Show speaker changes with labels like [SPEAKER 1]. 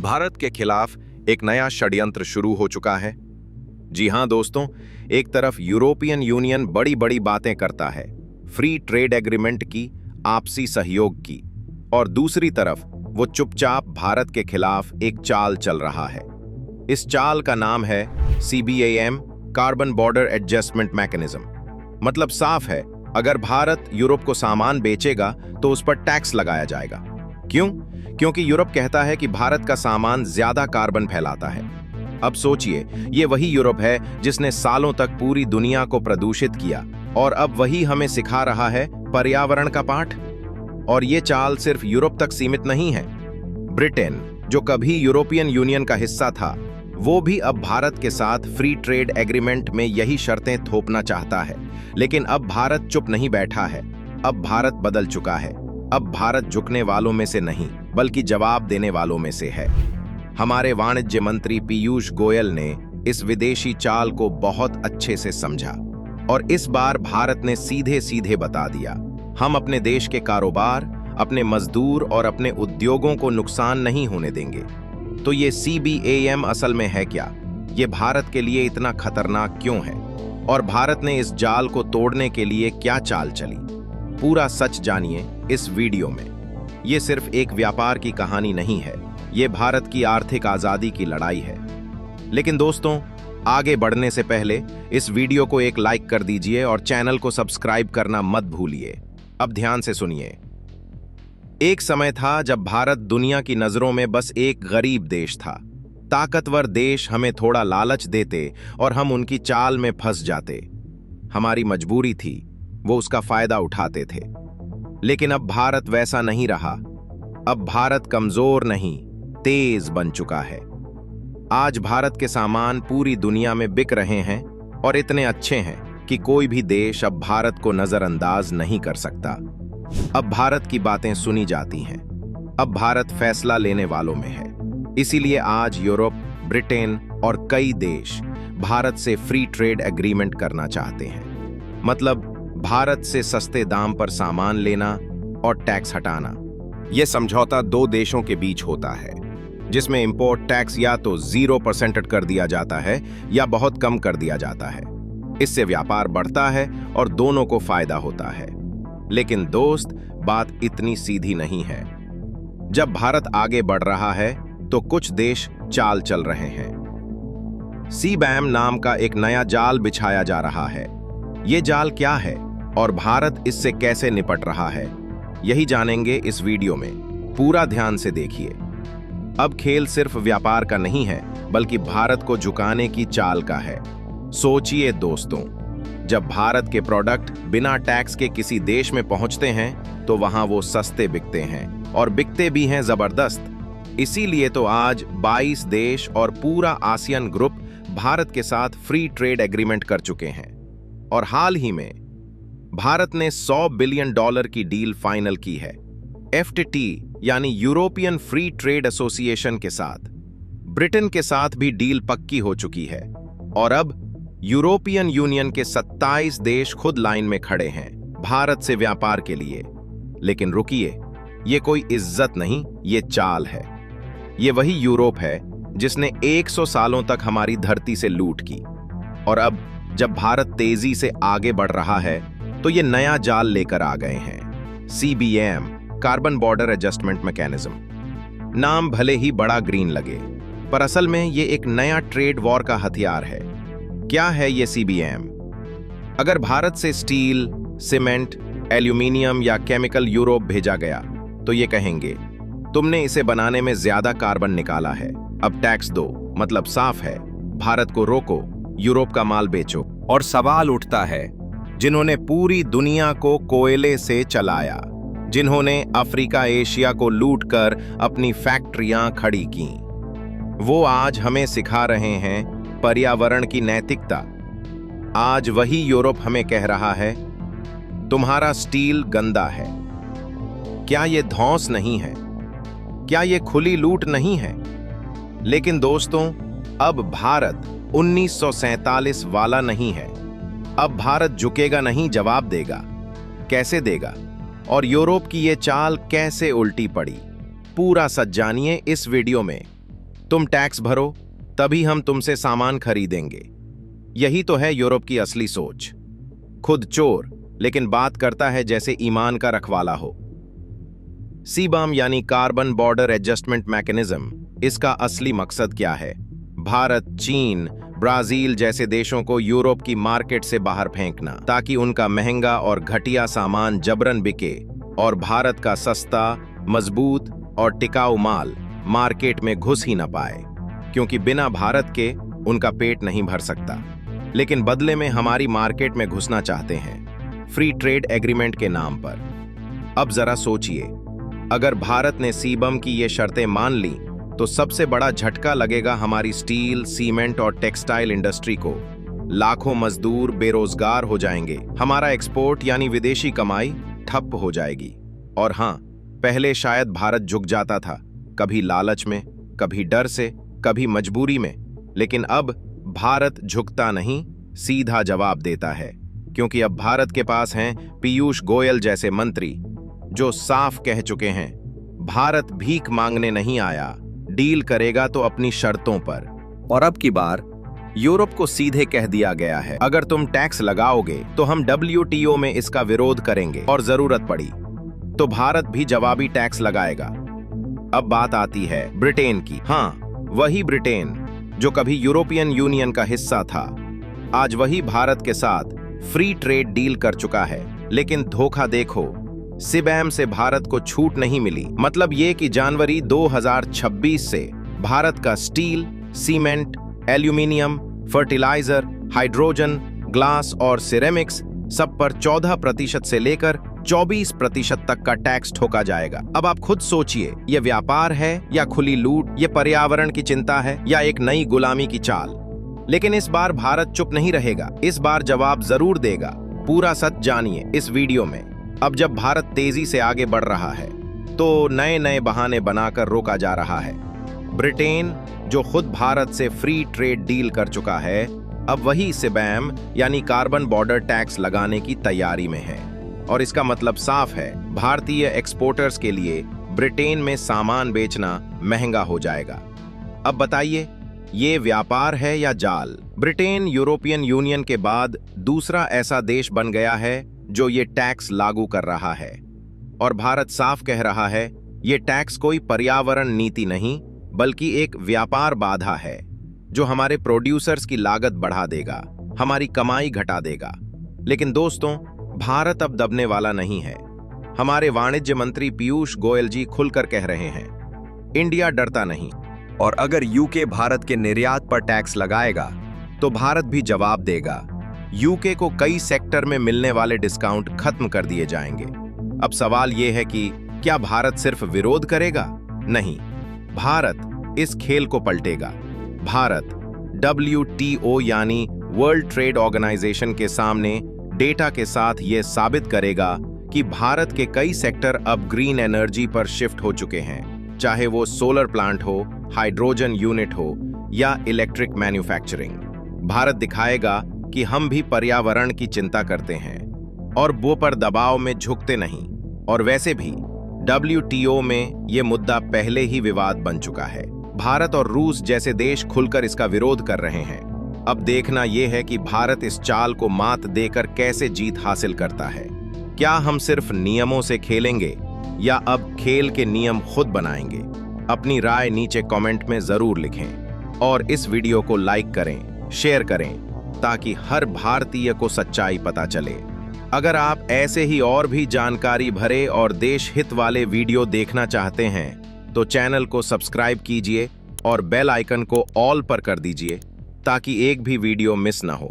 [SPEAKER 1] भारत के खिलाफ एक नया षड्यंत्र शुरू हो चुका है। जी हां दोस्तों, एक तरफ यूरोपियन यूनियन बड़ी बड़ी बातें करता है, फ्री ट्रेड एग्रीमेंट की, आपसी सहयोग की, और दूसरी तरफ वो चुपचाप भारत के खिलाफ एक चाल चल रहा है। इस चाल का नाम है CBAM, carbon border adjustment mechanism. मतलब साफ है, अगर भारत यूरोप को सामान बेचेगा तो उस पर टैक्स लगाया जाएगा। क्यों? क्योंकि यूरोप कहता है कि भारत का सामान ज्यादा कार्बन फैलाता है। अब सोचिए, ये वही यूरोप है जिसने सालों तक पूरी दुनिया को प्रदूषित किया, और अब वही हमें सिखा रहा है पर्यावरण का पाठ। और ये चाल सिर्फ यूरोप तक सीमित नहीं है। ब्रिटेन, जो कभी यूरोपियन यूनियन का हिस्सा था, वो भी अब भारत के साथ फ्री ट्रेड एग्रीमेंट में यही शर्तें थोपना चाहता है। लेकिन अब भारत चुप नहीं बैठा है। अब भारत बदल चुका है। अब भारत झुकने वालों में से नहीं, बल्कि जवाब देने वालों में से है। हमारे वाणिज्य मंत्री पीयूष गोयल ने इस विदेशी चाल को बहुत अच्छे से समझा, और इस बार भारत ने सीधे सीधे बता दिया, हम अपने देश के कारोबार, अपने मजदूर और अपने उद्योगों को नुकसान नहीं होने देंगे। तो ये CBAM असल में है क्या? ये भारत के लिए इतना खतरनाक क्यों है? और भारत ने इस जाल को तोड़ने के लिए क्या चाल चली? पूरा सच जानिए इस वीडियो में। ये सिर्फ एक व्यापार की कहानी नहीं है, ये भारत की आर्थिक आजादी की लड़ाई है। लेकिन दोस्तों, आगे बढ़ने से पहले इस वीडियो को एक लाइक कर दीजिए और चैनल को सब्सक्राइब करना मत भूलिए। अब ध्यान से सुनिए। एक समय था जब भारत दुनिया की नजरों में बस एक गरीब देश था। ताकतवर देश हमें थोड़ा लालच देते और हम उनकी चाल में फंस जाते। हमारी मजबूरी थी, वो उसका फायदा उठाते थे। लेकिन अब भारत वैसा नहीं रहा। अब भारत कमजोर नहीं, तेज बन चुका है। आज भारत के सामान पूरी दुनिया में बिक रहे हैं, और इतने अच्छे हैं कि कोई भी देश अब भारत को नजरअंदाज नहीं कर सकता। अब भारत की बातें सुनी जाती हैं। अब भारत फैसला लेने वालों में है। इसीलिए आज यूरोप, ब्रिटेन और कई देश भारत से फ्री ट्रेड एग्रीमेंट करना चाहते हैं। मतलब भारत से सस्ते दाम पर सामान लेना और टैक्स हटाना। यह समझौता दो देशों के बीच होता है, जिसमें इंपोर्ट टैक्स या तो 0% कर दिया जाता है या बहुत कम कर दिया जाता है। इससे व्यापार बढ़ता है और दोनों को फायदा होता है। लेकिन दोस्त, बात इतनी सीधी नहीं है। जब भारत आगे बढ़ रहा है तो कुछ देश चाल चल रहे हैं। CBAM नाम का एक नया जाल बिछाया जा रहा है। ये जाल क्या है और भारत इससे कैसे निपट रहा है, यही जानेंगे इस वीडियो में। पूरा ध्यान से देखिए। अब खेल सिर्फ व्यापार का नहीं है, बल्कि भारत को झुकाने की चाल का है। सोचिए दोस्तों, जब भारत के प्रोडक्ट बिना टैक्स के किसी देश में पहुंचते हैं तो वहां वो सस्ते बिकते हैं, और बिकते भी हैं जबरदस्त। इसीलिए तो आज 22 देश और पूरा आसियान ग्रुप भारत के साथ फ्री ट्रेड एग्रीमेंट कर चुके हैं। और हाल ही में भारत ने $100 बिलियन की डील फाइनल की है FTT यानी यूरोपियन फ्री ट्रेड एसोसिएशन के साथ। ब्रिटेन के साथ भी डील पक्की हो चुकी है, और अब यूरोपियन यूनियन के 27 देश खुद लाइन में खड़े हैं भारत से व्यापार के लिए। लेकिन रुकिए, ये कोई इज्जत नहीं, ये चाल है। ये वही यूरोप है जिसने 100 सालों तक हमारी धरती से लूट की, और अब जब भारत तेजी से आगे बढ़ रहा है तो ये नया जाल लेकर आ गए हैं। CBAM, carbon border adjustment mechanism. नाम भले ही बड़ा ग्रीन लगे, पर असल में ये एक नया ट्रेड वॉर का हथियार है। क्या है ये CBAM? अगर भारत से स्टील, सीमेंट, एल्यूमिनियम या केमिकल यूरोप भेजा गया तो ये कहेंगे, तुमने इसे बनाने में ज्यादा कार्बन निकाला है, अब टैक्स दो। मतलब साफ है, भारत को रोको, यूरोप का माल बेचो। और सवाल उठता है, जिन्होंने पूरी दुनिया को कोयले से चलाया, जिन्होंने अफ्रीका एशिया को लूटकर अपनी फैक्ट्रियां खड़ी की, वो आज हमें सिखा रहे हैं पर्यावरण की नैतिकता। आज वही यूरोप हमें कह रहा है, तुम्हारा स्टील गंदा है। क्या ये धौंस नहीं है? क्या ये खुली लूट नहीं है? लेकिन दोस्तों, अब भारत 1947 वाला नहीं है। अब भारत झुकेगा नहीं, जवाब देगा। कैसे देगा? और यूरोप की ये चाल कैसे उल्टी पड़ी, पूरा सच जानिए इस वीडियो में। तुम टैक्स भरो, तभी हम तुमसे सामान खरीदेंगे। यही तो है यूरोप की असली सोच। खुद चोर, लेकिन बात करता है जैसे ईमान का रखवाला हो। सीबाम यानी कार्बन बॉर्डर एडजस्टमेंट मैकेनिज्म, इसका असली मकसद क्या है? भारत, चीन, ब्राजील जैसे देशों को यूरोप की मार्केट से बाहर फेंकना, ताकि उनका महंगा और घटिया सामान जबरन बिके और भारत का सस्ता, मजबूत और टिकाऊ माल मार्केट में घुस ही न पाए, क्योंकि बिना भारत के उनका पेट नहीं भर सकता। लेकिन बदले में हमारी मार्केट में घुसना चाहते हैं, फ्री ट्रेड एग्रीमेंट के नाम पर। अब जरा सोचिए, अगर भारत ने सीबम की ये शर्तें मान ली तो सबसे बड़ा झटका लगेगा हमारी स्टील, सीमेंट और टेक्सटाइल इंडस्ट्री को। लाखों मजदूर बेरोजगार हो जाएंगे, हमारा एक्सपोर्ट यानी विदेशी कमाई ठप हो जाएगी। और हाँ, पहले शायद भारत झुक जाता था, कभी लालच में, कभी डर से, कभी मजबूरी में, लेकिन अब भारत झुकता नहीं, सीधा जवाब देता है, क्योंकि अब भारत के पास हैं पीयूष गोयल जैसे मंत्री, जो साफ कह चुके हैं, भारत भीख मांगने नहीं आया, डील करेगा तो अपनी शर्तों पर। और अब की बार यूरोप को सीधे कह दिया गया है, अगर तुम टैक्स लगाओगे तो हम WTO में इसका विरोध करेंगे, और जरूरत पड़ी तो भारत भी जवाबी टैक्स लगाएगा। अब बात आती है ब्रिटेन की। हाँ, वही ब्रिटेन जो कभी यूरोपियन यूनियन का हिस्सा था, आज वही भारत के साथ फ्री ट्रेड डील कर चुका है। लेकिन धोखा देखो, सीबैम से भारत को छूट नहीं मिली। मतलब ये कि जनवरी 2026 से भारत का steel, cement, aluminium, fertiliser, hydrogen, glass और सिरेमिक्स सब पर 14% से लेकर 24% तक का टैक्स ठोका जाएगा। अब आप खुद सोचिए, ये व्यापार है या खुली लूट, ये पर्यावरण की चिंता है या एक नई गुलामी की चाल? लेकिन इस बार भारत चुप नहीं रहेगा, इस बार जवाब जरूर देगा। पूरा सच जानिए इस वीडियो में। अब जब भारत तेजी से आगे बढ़ रहा है तो नए नए बहाने बनाकर रोका जा रहा है। ब्रिटेन, जो खुद भारत से फ्री ट्रेड डील कर चुका है, अब वही सीबैम यानी कार्बन बॉर्डर टैक्स लगाने की तैयारी में है। और इसका मतलब साफ है, भारतीय एक्सपोर्टर्स के लिए ब्रिटेन में सामान बेचना महंगा हो जाएगा। अब बताइए, ये व्यापार है या जाल? ब्रिटेन यूरोपियन यूनियन के बाद दूसरा ऐसा देश बन गया है जो ये टैक्स लागू कर रहा है। और भारत साफ कह रहा है, ये टैक्स कोई पर्यावरण नीति नहीं, बल्कि एक व्यापार बाधा है जो हमारे प्रोड्यूसर्स की लागत बढ़ा देगा, हमारी कमाई घटा देगा। लेकिन दोस्तों, भारत अब दबने वाला नहीं है। हमारे वाणिज्य मंत्री पीयूष गोयल जी खुलकर कह रहे हैं, इंडिया डरता नहीं, और अगर यूके भारत के निर्यात पर टैक्स लगाएगा तो भारत भी जवाब देगा। यूके को कई सेक्टर में मिलने वाले डिस्काउंट खत्म कर दिए जाएंगे। अब सवाल यह है कि क्या भारत सिर्फ विरोध करेगा? नहीं, भारत इस खेल को पलटेगा। भारत WTO यानी वर्ल्ड ट्रेड ऑर्गेनाइजेशन के सामने डेटा के साथ यह साबित करेगा कि भारत के कई सेक्टर अब ग्रीन एनर्जी पर शिफ्ट हो चुके हैं, चाहे वो सोलर प्लांट हो, हाइड्रोजन यूनिट हो या इलेक्ट्रिक मैन्युफैक्चरिंग। भारत दिखाएगा कि हम भी पर्यावरण की चिंता करते हैं और वो पर दबाव में झुकते नहीं। और वैसे भी WTO में ये मुद्दा पहले ही विवाद बन चुका है। भारत और रूस जैसे देश खुलकर इसका विरोध कर रहे हैं। अब देखना यह है कि भारत इस चाल को मात देकर कैसे जीत हासिल करता है। क्या हम सिर्फ नियमों से खेलेंगे या अब खेल के नियम खुद बनाएंगे? अपनी राय नीचे कमेंट में जरूर लिखें और इस वीडियो को लाइक करें, शेयर करें, ताकि हर भारतीय को सच्चाई पता चले। अगर आप ऐसे ही और भी जानकारी भरे और देश हित वाले वीडियो देखना चाहते हैं तो चैनल को सब्सक्राइब कीजिए और बेल आइकन को ऑल पर कर दीजिए, ताकि एक भी वीडियो मिस ना हो।